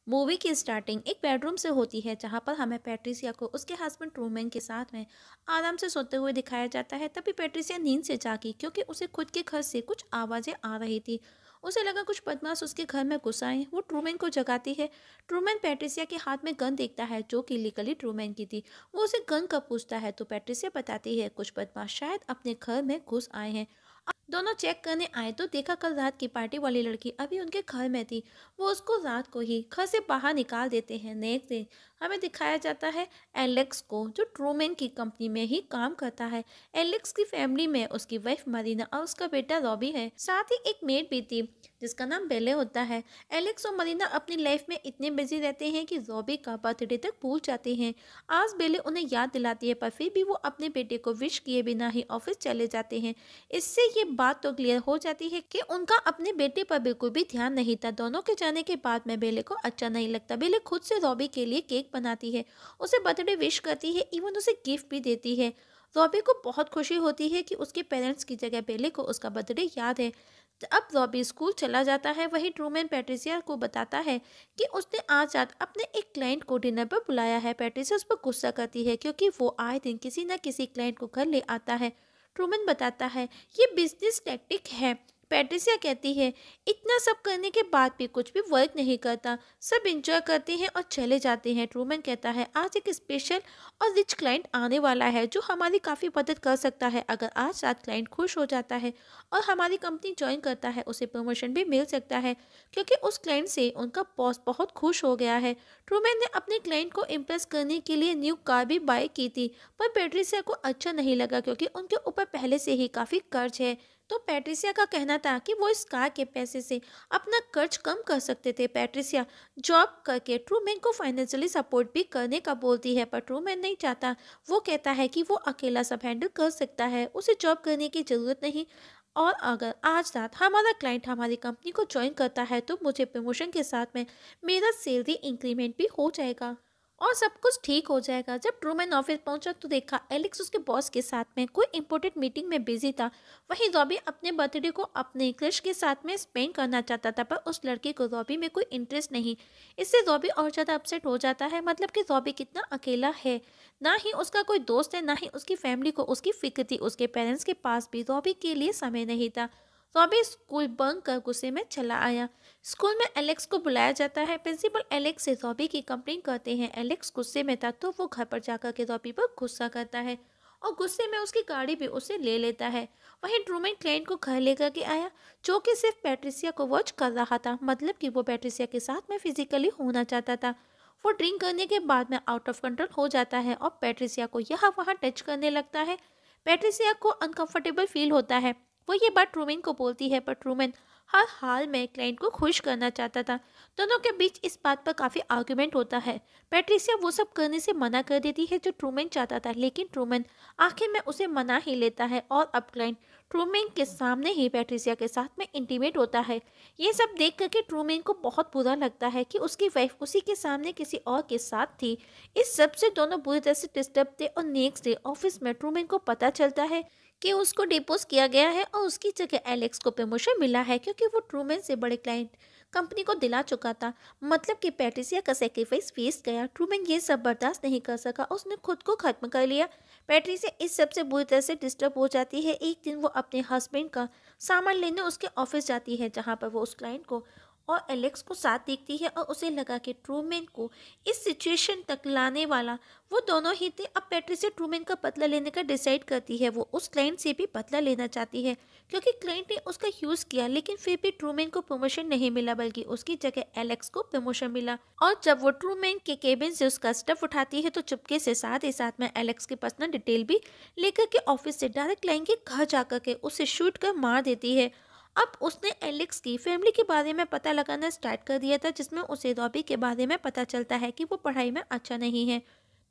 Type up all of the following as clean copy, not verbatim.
Movie की starting एक bedroom से होती है जहां पर हमें पैट्रिसिया को उसके हस्बैंड ट्रूमैन के साथ में आराम से सोते हुए दिखाया जाता है। तभी पैट्रिसिया नींद से जागी क्योंकि उसे खुद के घर से कुछ आवाजें आ रही थी। उसे लगा कुछ बदमाश उसके घर में घुस आए। वो ट्रूमैन को जगाती है। ट्रूमैन पैट्रिसिया के हाथ में गन देखता है जो कि लीगली ट्रूमैन की थी। वो उसे गन कब पूछता है तो पैट्रिसिया बताती है कुछ बदमाश शायद अपने घर में घुस आए हैं। दोनों चेक करने आए तो देखा कल रात की पार्टी वाली लड़की अभी उनके घर में थी। वो उसको रात को ही घर से बाहर निकाल देते हैं। नेक्स्ट डे हमें दिखाया जाता है एलेक्स को जो ट्रूमैन की कंपनी में ही काम करता है। एलेक्स की फैमिली में उसकी वाइफ मरीना और उसका बेटा रॉबी है। साथ ही एक मेड भी थी जिसका नाम बेले होता है। एलेक्स और मरीना अपनी लाइफ में इतने बिजी रहते हैं कि रॉबी का बर्थडे तक भूल जाते हैं। आज बेले उन्हें याद दिलाती है पर फिर भी वो अपने बेटे को विश किए बिना ही ऑफिस चले जाते हैं। इससे ये बात तो क्लियर हो जाती है कि उनका अपने बेटे पर बिल्कुल भी ध्यान नहीं था। दोनों के जाने के बाद में बेले को अच्छा नहीं लगता। बेले खुद से रॉबी के लिए केक बनाती है, उसे बर्थडे विश करती है, इवन उसे गिफ्ट भी देती है। रॉबी को बहुत खुशी होती है कि उसके पेरेंट्स की जगह बेले को उसका बर्थडे याद है। अब रॉबी स्कूल चला जाता है। वही ट्रूमैन पैट्रिसिया को बताता है कि उसने आज रात अपने एक क्लाइंट को डिनर पर बुलाया है। पैट्रिसिया उस पर गुस्सा करती है क्योंकि वो आए दिन किसी न किसी क्लाइंट को घर ले आता है। ट्रूमैन बताता है ये बिजनेस टैक्टिक है। पैट्रिसिया कहती है इतना सब करने के बाद भी कुछ भी वर्क नहीं करता, सब इंजॉय करते हैं और चले जाते हैं। ट्रूमैन कहता है आज एक स्पेशल और रिच क्लाइंट आने वाला है जो हमारी काफ़ी मदद कर सकता है। अगर आज रात क्लाइंट खुश हो जाता है और हमारी कंपनी ज्वाइन करता है उसे प्रमोशन भी मिल सकता है क्योंकि उस क्लाइंट से उनका बॉस बहुत खुश हो गया है। ट्रूमैन ने अपने क्लाइंट को इम्प्रेस करने के लिए न्यू कार भी बाय की थी पर पैट्रिसिया को अच्छा नहीं लगा क्योंकि उनके ऊपर पहले से ही काफ़ी कर्ज है। तो पैट्रिसिया का कहना था कि वो इस कार के पैसे से अपना कर्ज कम कर सकते थे। पैट्रिसिया जॉब करके ट्रूमैन को फाइनेंशियली सपोर्ट भी करने का बोलती है पर ट्रूमैन नहीं चाहता। वो कहता है कि वो अकेला सब हैंडल कर सकता है, उसे जॉब करने की ज़रूरत नहीं। और अगर आज रात हमारा क्लाइंट हमारी कंपनी को ज्वाइन करता है तो मुझे प्रमोशन के साथ में मेरा सैलरी इंक्रीमेंट भी हो जाएगा और सब कुछ ठीक हो जाएगा। जब ट्रूमैन ऑफिस पहुंचा तो देखा एलेक्स उसके बॉस के साथ में कोई इंपॉर्टेंट मीटिंग में बिजी था। वहीं रॉबी अपने बर्थडे को अपने क्रश के साथ में स्पेंड करना चाहता था पर उस लड़के को रॉबी में कोई इंटरेस्ट नहीं। इससे रॉबी और ज़्यादा अपसेट हो जाता है। मतलब कि रॉबी कितना अकेला है, ना ही उसका कोई दोस्त है ना ही उसकी फैमिली को उसकी फिक्र थी। उसके पेरेंट्स के पास भी रॉबी के लिए समय नहीं था। रॉबी स्कूल बंक कर गुस्से में चला आया। स्कूल में एलेक्स को बुलाया जाता है। प्रिंसिपल एलेक्स से रॉबी की कंप्लेंट करते हैं। एलेक्स गुस्से में था तो वो घर पर जाकर के रॉबी पर गुस्सा करता है और गुस्से में उसकी गाड़ी भी उसे ले लेता है। वहीं ट्रूमैन क्लाइंट को घर लेकर के आया जो कि सिर्फ पैट्रिसिया को वॉच कर रहा था। मतलब कि वो पैट्रिसिया के साथ में फिजिकली होना चाहता था। वो ड्रिंक करने के बाद में आउट ऑफ कंट्रोल हो जाता है और पैट्रिसिया को यहाँ वहाँ टच करने लगता है। पैट्रिसिया को अनकंफर्टेबल फील होता है। वो ये बात ट्रूमैन को बोलती है पर ट्रूमैन हर हाल में क्लाइंट को खुश करना चाहता था। दोनों के बीच इस बात पर काफ़ी आर्गुमेंट होता है। पैट्रिसिया वो सब करने से मना कर देती है जो ट्रूमैन चाहता था लेकिन ट्रूमैन आखिर में उसे मना ही लेता है और अब क्लाइंट ट्रूमैन के सामने ही पैट्रिसिया के साथ में इंटीमेट होता है। ये सब देख करके ट्रूमैन को बहुत बुरा लगता है कि उसकी वाइफ उसी के सामने किसी और के साथ थी। इस सब से दोनों बुरी तरह से डिस्टर्ब थे और नेक्स्ट डे ऑफिस में ट्रूमैन को पता चलता है कि उसको डिपोज किया गया है और उसकी जगह एलेक्स को प्रमोशन मिला है क्योंकि वो ट्रूमैन से बड़े क्लाइंट कंपनी को दिला चुका था। मतलब कि पैट्रिसिया का सेक्रीफाइस फेस गया। ट्रूमैन ये सब बर्दाश्त नहीं कर सका, उसने खुद को खत्म कर लिया। पैट्रिसिया इस सब से बुरी तरह से डिस्टर्ब हो जाती है। एक दिन वो अपने हस्बैंड का सामान लेने उसके ऑफिस जाती है जहाँ पर वो उस क्लाइंट को और एलेक्स को साथ देखती है और उसे लगा कि ट्रूमैन को इस सिचुएशन तक लाने वाला वो दोनों ही थे। अब पैट्रिसिया ट्रूमैन का बदला लेने का डिसाइड करती है। वो उस क्लाइंट से भी बदला लेना चाहती है क्योंकि क्लाइंट ने उसका यूज़ किया लेकिन फिर भी ट्रूमैन को प्रमोशन नहीं मिला बल्कि उसकी जगह एलेक्स को प्रमोशन मिला। और जब वो ट्रूमैन के केबिन से उसका स्टफ उठाती है तो चुपके से साथ ही साथ में एलेक्स की पर्सनल डिटेल भी लेकर के ऑफिस से डायरेक्ट क्लाइंट के घर जाकर के उसे शूट कर मार देती है। अब उसने एलेक्स की फैमिली के बारे में पता लगाना स्टार्ट कर दिया था जिसमें उसे रॉबी के बारे में पता चलता है कि वो पढ़ाई में अच्छा नहीं है।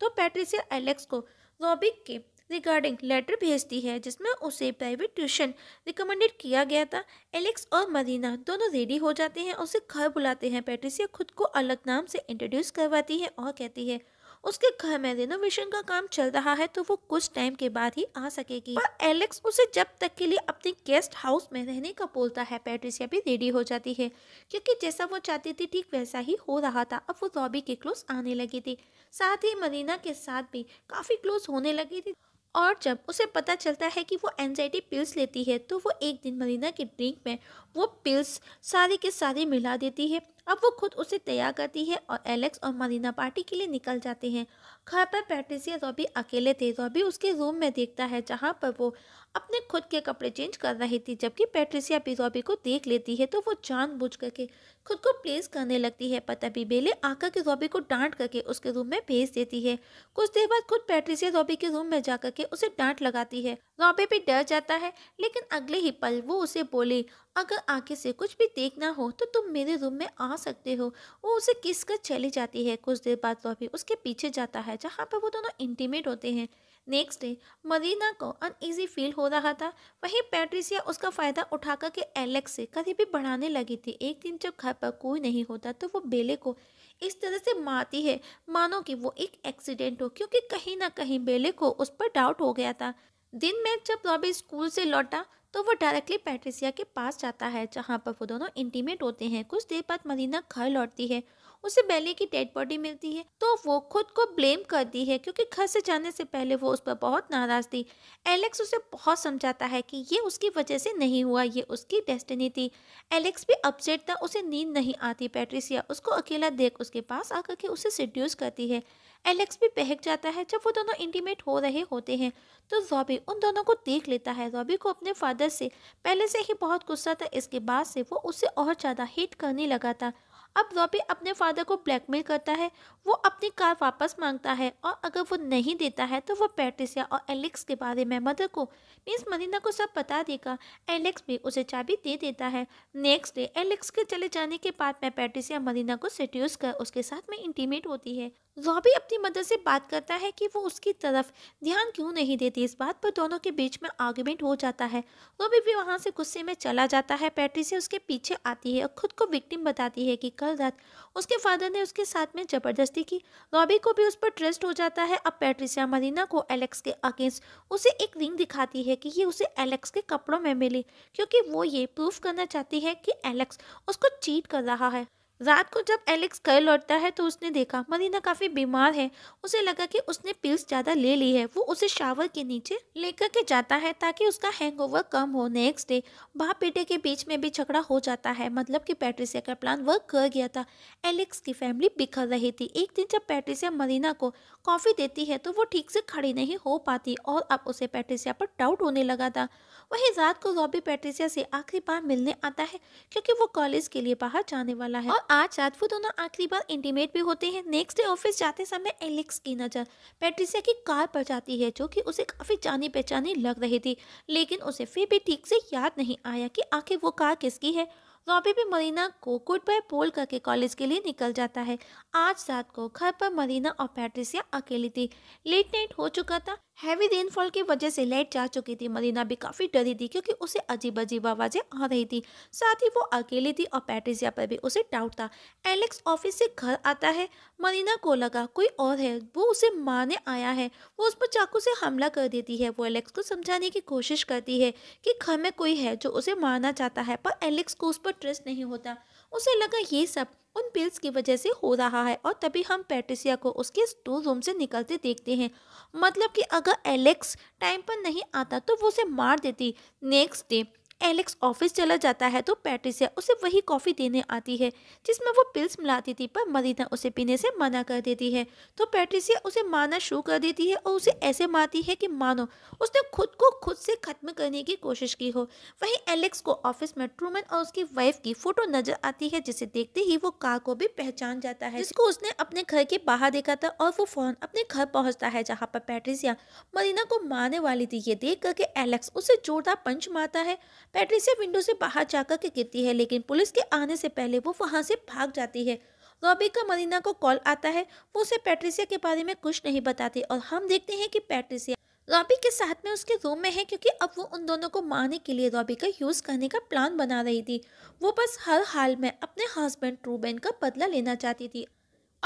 तो पैट्रिसिया एलेक्स को रॉबी के रिगार्डिंग लेटर भेजती है जिसमें उसे प्राइवेट ट्यूशन रिकमेंडेड किया गया था। एलेक्स और मरीना दोनों रेडी हो जाते हैं, उसे घर बुलाते हैं। पैट्रिसिया खुद को अलग नाम से इंट्रोड्यूस करवाती है और कहती है उसके घर में रिनोवेशन का काम चल रहा है तो वो कुछ टाइम के बाद ही आ सकेगी। पर एलेक्स उसे जब तक के लिए अपने गेस्ट हाउस में रहने का बोलता है। पैट्रिसिया भी रेडी हो जाती है क्योंकि जैसा वो चाहती थी ठीक वैसा ही हो रहा था। अब वो रॉबी के क्लोज आने लगी थी, साथ ही मरीना के साथ भी काफी क्लोज होने लगी थी। और जब उसे पता चलता है कि वो एंजाइटी पिल्स लेती है तो वो एक दिन मरीना की ड्रिंक में वो पिल्स सारी के सारी मिला देती है। अब वो खुद उसे तैयार करती है और एलेक्स और मरीना पार्टी के लिए निकल जाते हैं। घर पर पैट्रिसिया रॉबी अकेले थे। रॉबी उसके रूम में देखता है जहाँ पर वो अपने खुद के कपड़े चेंज कर रही थी। जबकि पैट्रिसिया भी रॉबी को देख लेती है तो वो जानबूझ करके खुद को प्लेस करने लगती है। पर तभी बेले आकर के रॉबी को डांट करके उसके रूम में भेज देती है। कुछ देर बाद खुद पैट्रिसिया रॉबी के रूम में जाकर के उसे डांट लगाती है। रॉबी भी डर जाता है, लेकिन अगले ही पल वो उसे बोले, अगर आगे से कुछ भी देखना हो तो तुम मेरे रूम में आ सकते हो। वो उसे किस कर चली जाती है। कुछ देर बाद रॉबी उसके पीछे जाता है जहाँ पर वो दोनों इंटीमेट होते हैं। नेक्स्ट डे मरीना को अनईजी फील हो रहा था। वहीं पैट्रिसिया उसका फायदा उठाकर के एलेक्स से करीबी बढ़ाने लगी थी। एक दिन जब घर पर कोई नहीं होता तो वो बेले को इस तरह से मारती है मानो कि वो एक एक्सीडेंट हो, क्योंकि कहीं ना कहीं बेले को उस पर डाउट हो गया था। दिन में जब रॉबी स्कूल से लौटा तो वो डायरेक्टली पैट्रिसिया के पास जाता है जहाँ पर वो दोनों इंटीमेट होते हैं। कुछ देर बाद मरीना घर लौटती है। उसे बेले की डेड बॉडी मिलती है तो वो खुद को ब्लेम करती है क्योंकि घर से जाने से पहले वो उस पर बहुत नाराज थी। एलेक्स उसे बहुत समझाता है कि ये उसकी वजह से नहीं हुआ, ये उसकी डेस्टिनी थी। एलेक्स भी अपसेट था, उसे नींद नहीं आती। पैट्रिसिया उसको अकेला देख उसके पास आकर के उसे सेड्यूस करती है। एलेक्स भी बहक जाता है। जब वो दोनों इंटीमेट हो रहे होते हैं तो रॉबी उन दोनों को देख लेता है। रॉबी को अपने फादर से पहले से ही बहुत गुस्सा था, इसके बाद से वो उसे और ज़्यादा हिट करने लगा था। अब रॉबी अपने फादर को ब्लैकमेल करता है। वो अपनी कार वापस मांगता है और अगर वो नहीं देता है तो वो पैट्रिसिया और एलेक्स के बारे में मदर को मीन्स मरीना को सब बता देगा। एलेक्स भी उसे चाबी दे देता है। नेक्स्ट डे एलेक्स के चले जाने के बाद में पैट्रिसिया मरीना को सेड्यूस कर उसके साथ में इंटीमेट होती है। रॉबी अपनी मदर से बात करता है कि वो उसकी तरफ ध्यान क्यों नहीं देती। इस बात पर दोनों के बीच में आर्गुमेंट हो जाता है। रॉबी भी वहां से गुस्से में चला जाता है। पैट्रिसिया उसके पीछे आती है और खुद को विक्टिम बताती है कि कल रात उसके फादर ने उसके साथ में जबरदस्ती की। रॉबी को भी उस पर ट्रस्ट हो जाता है। अब पैट्रिसिया मरीना को एलेक्स के अगेंस्ट उसे एक रिंग दिखाती है कि ये उसे एलेक्स के कपड़ों में मिली, क्योंकि वो ये प्रूफ करना चाहती है कि एलेक्स उसको चीट कर रहा है। रात को जब एलेक्स घर लौटता है तो उसने देखा मरीना काफी बीमार है। उसे लगा कि उसने पिल्स ज्यादा ले ली है। वो उसे शावर के नीचे लेकर के जाता है ताकि उसका हैंगओवर कम हो। नेक्स्ट डे बाप बेटे के बीच में भी झगड़ा हो जाता है, मतलब कि पैट्रिसिया का प्लान वर्क कर गया था। एलेक्स की फैमिली बिखर रही थी। एक दिन जब पैट्रिसिया मरीना को कॉफी देती है तो वो ठीक से खड़ी नहीं हो पाती और अब उसे पैट्रिसिया पर डाउट होने लगा था। वही रात को रॉबी पैट्रिसिया से आखिरी बार मिलने आता है क्योंकि वो कॉलेज के लिए बाहर जाने वाला है और आज रात वो दोनों आखिरी बार इंटीमेट भी होते हैं। नेक्स्ट डे ऑफिस जाते समय एलेक्स की नजर पैट्रिसिया की कार पर जाती है जो कि उसे काफी जानी पहचानी लग रही थी, लेकिन उसे फिर भी ठीक से याद नहीं आया कि आखिर वो कार किसकी है। रॉबी भी मरीना को गुड बाय बोल करके कॉलेज के लिए निकल जाता है। आज रात को घर पर मरीना और पैट्रिसिया अकेली थी। लेट नाइट हो चुका था। हैवी रेनफॉल की वजह से लाइट जा चुकी थी। मरीना भी काफी डरी थी क्योंकि उसे अजीब अजीब आवाजें आ रही थी। साथ ही वो अकेली थी और पैट्रिसिया पर भी उसे डाउट था। एलेक्स ऑफिस से घर आता है। मरीना को लगा कोई और है, वो उसे मारने आया है। वो उस पर चाकू से हमला कर देती है। वो एलेक्स को समझाने की कोशिश करती है कि घर में कोई है जो उसे मारना चाहता है, पर एलेक्स को उस पर ट्रस्ट नहीं होता। उसे लगा ये सब उन पिल्स की वजह से हो रहा है और तभी हम पैट्रिसिया को उसके स्टोर रूम से निकलते देखते हैं। मतलब कि अगर एलेक्स टाइम पर नहीं आता तो वो उसे मार देती। नेक्स्ट डे एलेक्स ऑफिस चला जाता है तो पैट्रिसिया उसे वही कॉफी देने आती है जिसमें वो पिल्स मिलाती थी, पर मरीना उसे पीने से मना कर देती है। तो पैट्रिसिया उसे मारना शुरू कर देती है और उसे ऐसे मारती है कि मानो उसने खुद को खुद से खत्म करने की कोशिश की हो। वहीं एलेक्स को ऑफिस में ट्रूमैन और उसकी वाइफ की फोटो नजर आती है, जिसे देखते ही वो कार को भी पहचान जाता है जिसको उसने अपने घर के बाहर देखा था, और वो फौरन अपने घर पहुंचता है जहाँ पर पैट्रिसिया मरीना को मारने वाली थी। ये देख करके एलेक्स उसे जोरदार पंच मारता है। पैट्रिसिया विंडो से बाहर जाकर के गिरती है, लेकिन पुलिस के आने से पहले वो वहां से भाग जाती है। रॉबी का मरीना को कॉल आता है। वो उसे पैट्रिसिया के बारे में कुछ नहीं बताती और हम देखते हैं कि पैट्रिसिया रॉबी के साथ में उसके रूम में है, क्योंकि अब वो उन दोनों को मारने के लिए रॉबी का यूज करने का प्लान बना रही थी। वो बस हर हाल में अपने हस्बैंड रूबेन का बदला लेना चाहती थी।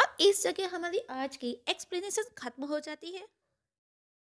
और इस जगह हमारी आज की एक्सप्लेनेशन खत्म हो जाती है।